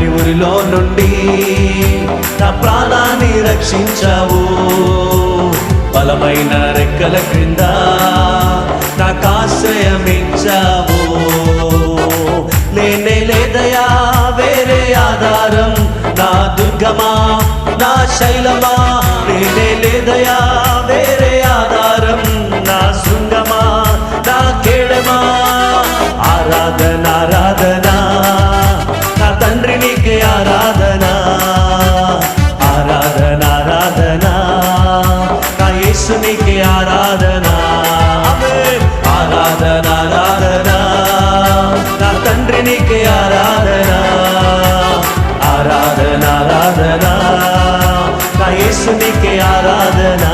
అగ్ని ఉరిలో నుండి నా ప్రాణాన్ని రక్షించావు. బలమైన రెక్కల క్రింద నాకు ఆశ్రయమిచ్చావు. లేనే లేదయా వేరే ఆధారం, నా దుర్గమా నా శైలమా. లేనే లేదయా వేరే ఆధారం, నా శృంగమా నా కేడమా. ఆరాధన ఆరాధన నా తండ్రి నీకే ఆరాధన. ఆరాధన ఆరాధన నా యేసు నీకే ఆరాధన. ఆరాధన ఆరాధన నా తండ్రి నీకే ఆరాధన. ఆరాధన ఆరాధన నా యేసు నీకే ఆరాధన.